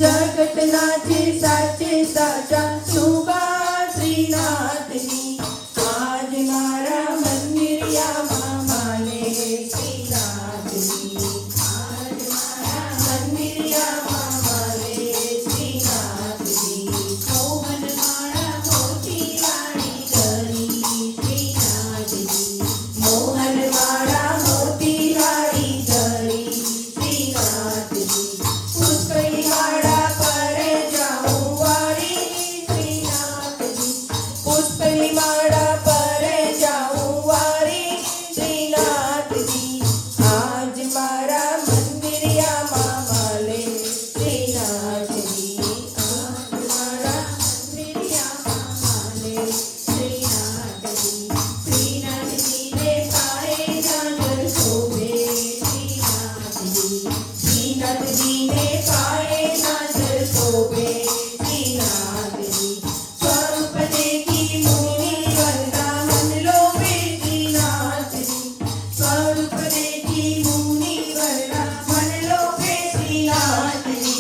जगतनाथे साचे साचा सुबा श्रीनाथनी आज मारा मंदिरियामा माने श्रीनाथनी आज मारा मंदिरियामा माने श्रीनाथनी मोहन माळा मोती वाणी धरी श्रीनाथनी मोहन माळा मोती वाणी धरी श्रीनाथनी पुष्कळी माळा परे जाऊं वारी श्रीनाथजी पुष्कळी माळा परे जाऊं वारी श्रीनाथजी आज मारा मंदिरियामा माले श्रीनाथजी आज मारा मंदिरियामा माले श्रीनाथजी श्रीनाथजी ने पाए जागर शोभे श्रीनाथजी श्रीनाथजी ने पाए नाजर शोभे श्रीनाथजी स्वरूप देखी मुनि वरदा मन लोभे श्रीनाथजी स्वरूप देखी मुनि वरदा मन लोभे श्रीनाथजी